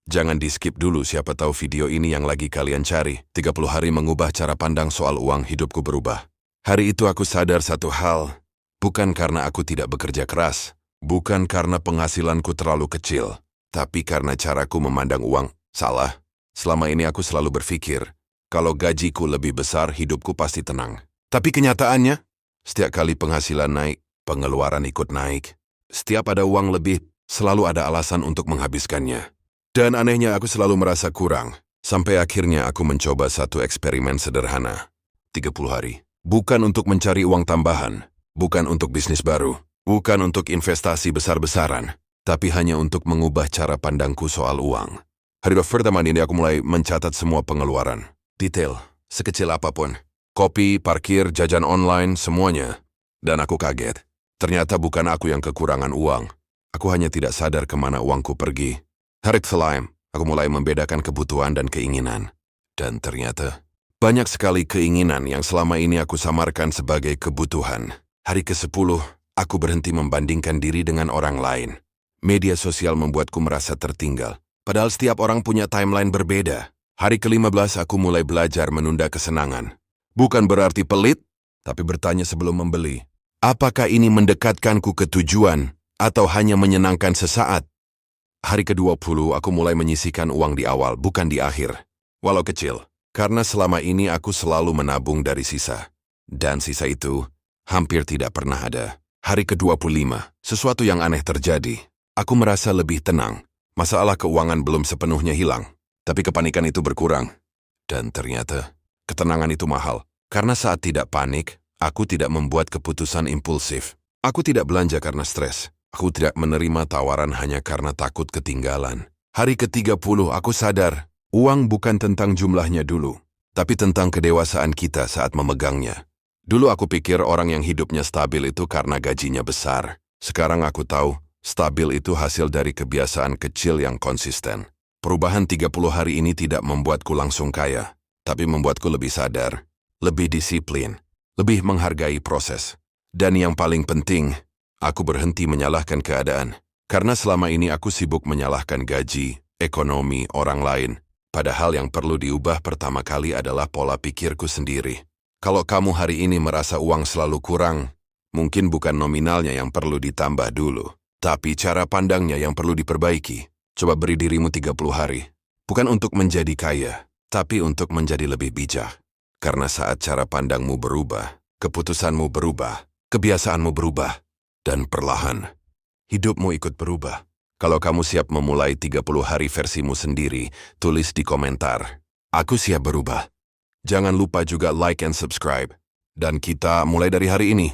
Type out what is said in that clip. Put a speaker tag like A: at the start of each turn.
A: Jangan di-skip dulu, siapa tahu video ini yang lagi kalian cari. 30 hari mengubah cara pandang soal uang, hidupku berubah. Hari itu aku sadar satu hal. Bukan karena aku tidak bekerja keras. Bukan karena penghasilanku terlalu kecil. Tapi karena caraku memandang uang salah. Selama ini aku selalu berpikir, kalau gajiku lebih besar, hidupku pasti tenang. Tapi kenyataannya, setiap kali penghasilan naik, pengeluaran ikut naik. Setiap ada uang lebih, selalu ada alasan untuk menghabiskannya. Dan anehnya aku selalu merasa kurang. Sampai akhirnya aku mencoba satu eksperimen sederhana. 30 hari. Bukan untuk mencari uang tambahan. Bukan untuk bisnis baru. Bukan untuk investasi besar-besaran. Tapi hanya untuk mengubah cara pandangku soal uang. Hari pertama ini aku mulai mencatat semua pengeluaran. Detail, sekecil apapun. Kopi, parkir, jajan online, semuanya. Dan aku kaget. Ternyata bukan aku yang kekurangan uang. Aku hanya tidak sadar kemana uangku pergi. Hari selanjutnya, aku mulai membedakan kebutuhan dan keinginan. Dan ternyata, banyak sekali keinginan yang selama ini aku samarkan sebagai kebutuhan. Hari ke-10, aku berhenti membandingkan diri dengan orang lain. Media sosial membuatku merasa tertinggal. Padahal setiap orang punya timeline berbeda. Hari ke-15 aku mulai belajar menunda kesenangan. Bukan berarti pelit, tapi bertanya sebelum membeli. Apakah ini mendekatkanku ke tujuan, atau hanya menyenangkan sesaat? Hari ke-20 aku mulai menyisihkan uang di awal, bukan di akhir. Walau kecil, karena selama ini aku selalu menabung dari sisa. Dan sisa itu hampir tidak pernah ada. Hari ke-25, sesuatu yang aneh terjadi. Aku merasa lebih tenang. Masalah keuangan belum sepenuhnya hilang, tapi kepanikan itu berkurang. Dan ternyata, ketenangan itu mahal. Karena saat tidak panik, aku tidak membuat keputusan impulsif. Aku tidak belanja karena stres. Aku tidak menerima tawaran hanya karena takut ketinggalan. Hari ke-30 aku sadar, uang bukan tentang jumlahnya dulu, tapi tentang kedewasaan kita saat memegangnya. Dulu aku pikir orang yang hidupnya stabil itu karena gajinya besar. Sekarang aku tahu, stabil itu hasil dari kebiasaan kecil yang konsisten. Perubahan 30 hari ini tidak membuatku langsung kaya, tapi membuatku lebih sadar, lebih disiplin, lebih menghargai proses. Dan yang paling penting, aku berhenti menyalahkan keadaan. Karena selama ini aku sibuk menyalahkan gaji, ekonomi, orang lain. Padahal yang perlu diubah pertama kali adalah pola pikirku sendiri. Kalau kamu hari ini merasa uang selalu kurang, mungkin bukan nominalnya yang perlu ditambah dulu, tapi cara pandangnya yang perlu diperbaiki. Coba beri dirimu 30 hari. Bukan untuk menjadi kaya, tapi untuk menjadi lebih bijak. Karena saat cara pandangmu berubah, keputusanmu berubah, kebiasaanmu berubah, dan perlahan, hidupmu ikut berubah. Kalau kamu siap memulai 30 hari versimu sendiri, tulis di komentar. Aku siap berubah. Jangan lupa juga like and subscribe. Dan kita mulai dari hari ini.